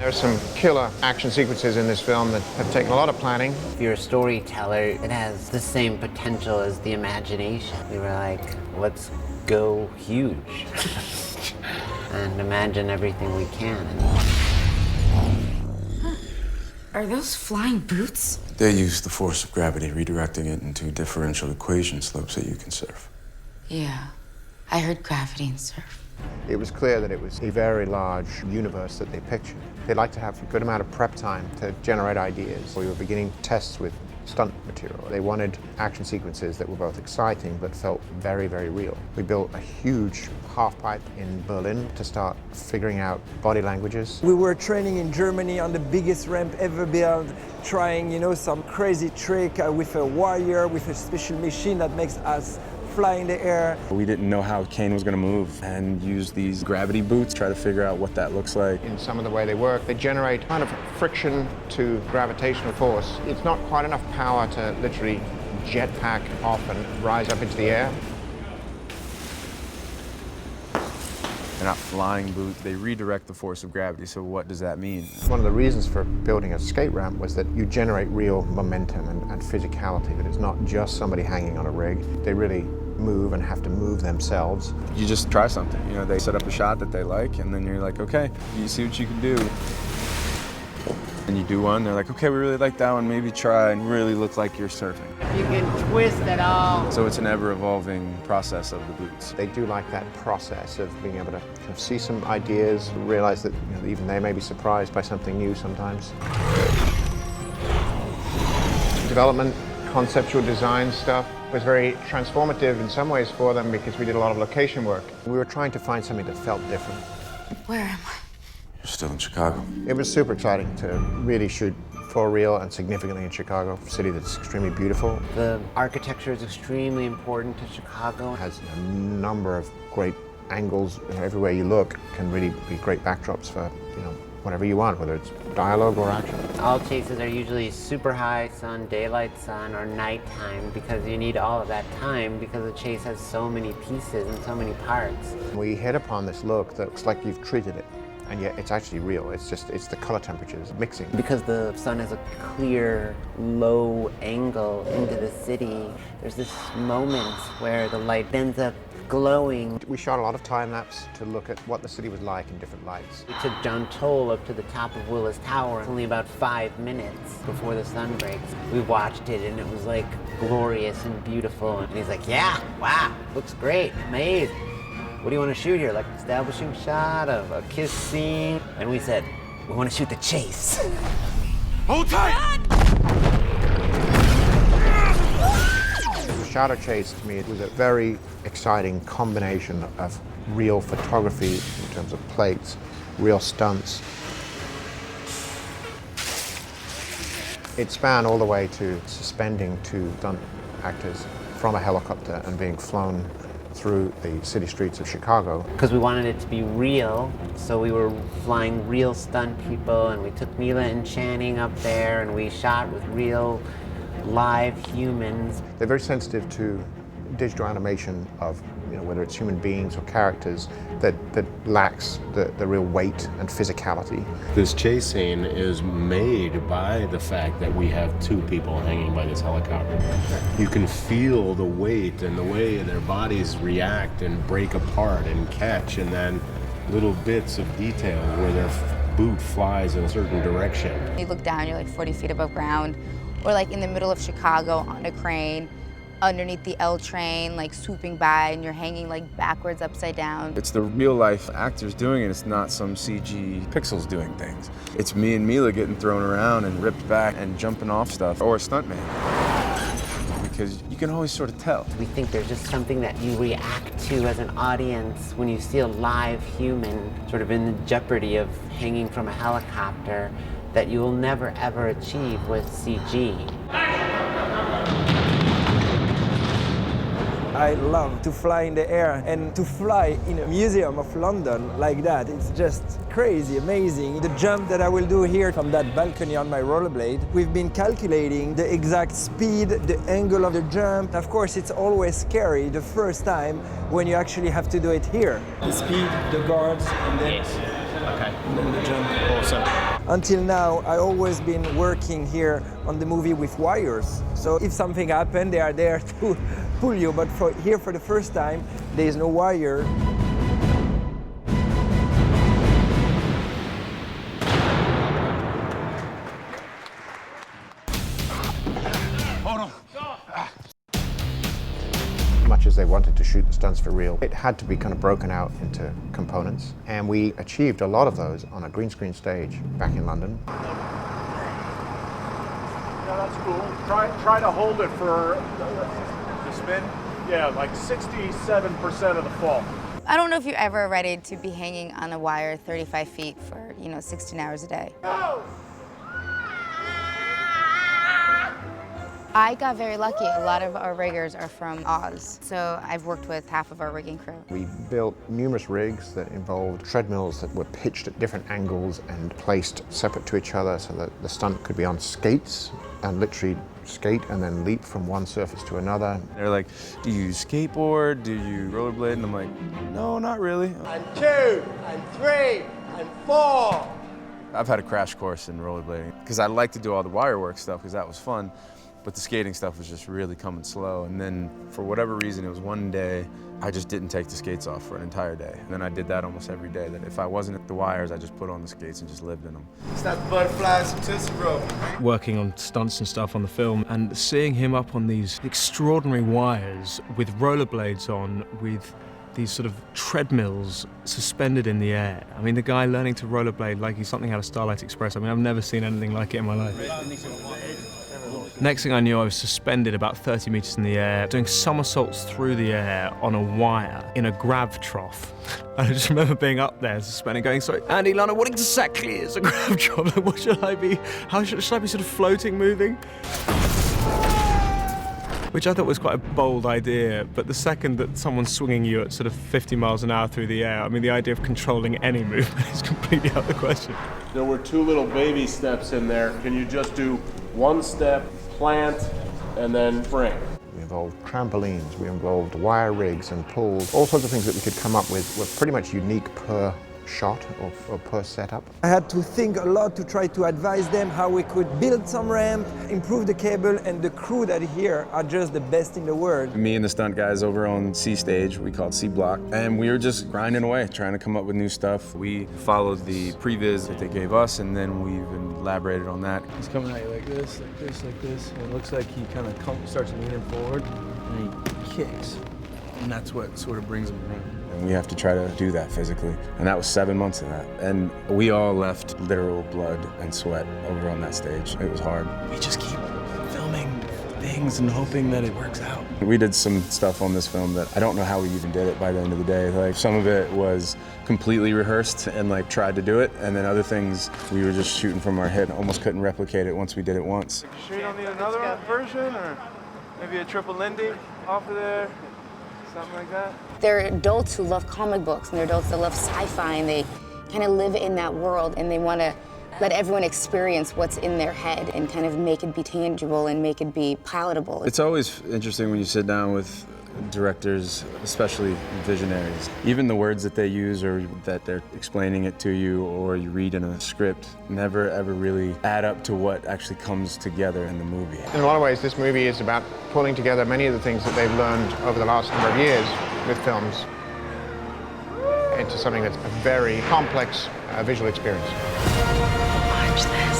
There are some killer action sequences in this film that have taken a lot of planning. If you're a storyteller, it has the same potential as the imagination. We were like, let's go huge and imagine everything we can. Are those flying boots? They use the force of gravity, redirecting it into differential equation slopes that you can surf. Yeah, I heard gravity and surf. It was clear that it was a very large universe that they pictured. They like to have a good amount of prep time to generate ideas. We were beginning tests with stunt material. They wanted action sequences that were both exciting but felt very, very real. We built a huge half pipe in Berlin to start figuring out body languages. We were training in Germany on the biggest ramp ever built, trying, some crazy trick with a wire, with a special machine that makes us fly in the air. We didn't know how Kane was going to move and use these gravity boots, try to figure out what that looks like. In some of the way they work, they generate kind of friction to gravitational force. It's not quite enough power to literally jetpack off and rise up into the air. They're not flying boots, they redirect the force of gravity, so what does that mean? One of the reasons for building a skate ramp was that you generate real momentum and physicality, that it's not just somebody hanging on a rig. They really move and have to move themselves. You just try something, they set up a shot that they like, and then you're like, okay, you see what you can do. And you do one, they're like, okay, we really like that one, maybe try and really look like you're surfing. You can twist at all. So it's an ever-evolving process of the boots. They do like that process of being able to kind of see some ideas, realize that even they may be surprised by something new sometimes. Development, conceptual design stuff was very transformative in some ways for them because we did a lot of location work. We were trying to find something that felt different. Where am I? You're still in Chicago. It was super exciting to really shoot for real and significantly in Chicago, a city that's extremely beautiful. The architecture is extremely important to Chicago. It has a number of great angles. Everywhere you look can really be great backdrops for whatever you want, whether it's dialogue or action. All chases are usually super high sun, daylight sun, or nighttime because you need all of that time because the chase has so many pieces and so many parts. We hit upon this look that looks like you've treated it, and yet it's actually real. It's the color temperatures mixing. Because the sun has a clear, low angle into the city, there's this moment where the light ends up glowing. We shot a lot of time lapse to look at what the city was like in different lights. We took John Toll up to the top of Willis Tower, only about 5 minutes before the sun breaks. We watched it and it was like glorious and beautiful. And he's like, yeah, wow, looks great, amazing. What do you want to shoot here? Like establishing shot of a kiss scene? And we said, we want to shoot the chase. Hold tight! The Shadow Chase, to me, it was a very exciting combination of real photography in terms of plates, real stunts. It spanned all the way to suspending two stunt actors from a helicopter and being flown through the city streets of Chicago. Because we wanted it to be real, so we were flying real stunt people, and we took Mila and Channing up there, and we shot with real live humans. They're very sensitive to digital animation of whether it's human beings or characters that lacks the real weight and physicality. This chase scene is made by the fact that we have two people hanging by this helicopter. You can feel the weight and the way their bodies react and break apart and catch, and then little bits of detail where their boot flies in a certain direction. You look down, you're like 40 feet above ground, or like in the middle of Chicago on a crane, underneath the L train, like swooping by, and you're hanging like backwards, upside down. It's the real life actors doing it. It's not some CG pixels doing things. It's me and Mila getting thrown around and ripped back and jumping off stuff, or a stuntman. Because you can always sort of tell. We think there's just something that you react to as an audience when you see a live human sort of in the jeopardy of hanging from a helicopter that you will never ever achieve with CG. I love to fly in the air, and to fly in a museum of London like that, it's just crazy, amazing. The jump that I will do here from that balcony on my rollerblade, we've been calculating the exact speed, the angle of the jump. Of course, it's always scary the first time when you actually have to do it here. The speed, the guards, and then, and then the jump. Awesome. Until now, I always been working here on the movie with wires. So if something happened, they are there to pull you. But here for the first time, there is no wire. Much as they wanted to shoot the stunts for real, it had to be kind of broken out into components. And we achieved a lot of those on a green screen stage back in London. Yeah, that's cool. Try to hold it for the spin. Yeah, like 67% of the fall. I don't know if you're ever ready to be hanging on a wire 35 feet for, 16 hours a day. Go! I got very lucky. A lot of our riggers are from Oz, so I've worked with half of our rigging crew. We built numerous rigs that involved treadmills that were pitched at different angles and placed separate to each other so that the stunt could be on skates and literally skate and then leap from one surface to another. They're like, do you skateboard? Do you rollerblade? And I'm like, no, not really. And 2, and 3, and 4. I've had a crash course in rollerblading because I like to do all the wire work stuff because that was fun. But the skating stuff was just really coming slow. And then for whatever reason, it was one day, I just didn't take the skates off for an entire day. And then I did that almost every day, that if I wasn't at the wires, I just put on the skates and just lived in them. It's that butterflies and Tootsie Roll. Working on stunts and stuff on the film and seeing him up on these extraordinary wires with rollerblades on, with these sort of treadmills suspended in the air. I mean, the guy learning to rollerblade like he's something out of Starlight Express. I mean, I've never seen anything like it in my life. Next thing I knew, I was suspended about 30 meters in the air, doing somersaults through the air on a wire in a grav trough. And I just remember being up there, suspended, going, sorry, Andy, Lana, what exactly is a grav trough? What should I be? How should I be sort of floating, moving? Which I thought was quite a bold idea, but the second that someone's swinging you at sort of 50 miles an hour through the air, I mean, the idea of controlling any movement is completely out of the question. There were 2 little baby steps in there. Can you just do 1 step, plant, and then spring? We involved trampolines, we involved wire rigs and pulls. All sorts of things that we could come up with were pretty much unique per shot or per setup. I had to think a lot to try to advise them how we could build some ramp, improve the cable, and the crew that here are just the best in the world. Me and the stunt guys over on C Stage, we called C Block, and we were just grinding away, trying to come up with new stuff. We followed the previs that they gave us, and then we've elaborated on that. He's coming at you like this, like this, like this, and it looks like he kind of starts leaning forward, and he kicks. And that's what sort of brings him around. And we have to try to do that physically. And that was 7 months of that. And we all left literal blood and sweat over on that stage. It was hard. We just keep filming things and hoping that it works out. We did some stuff on this film that I don't know how we even did it by the end of the day. Like, some of it was completely rehearsed and like tried to do it, and then other things we were just shooting from our head, almost couldn't replicate it once we did it once. You sure you don't need another version, or maybe a triple Lindy off of there? Something like that? They're adults who love comic books, and they're adults that love sci-fi, and they kind of live in that world, and they want to let everyone experience what's in their head and kind of make it be tangible and make it be palatable. It's always interesting when you sit down with directors, especially visionaries. Even the words that they use or that they're explaining it to you or you read in a script never ever really add up to what actually comes together in the movie. In a lot of ways, this movie is about pulling together many of the things that they've learned over the last number of years with films into something that's a very complex visual experience. Watch this.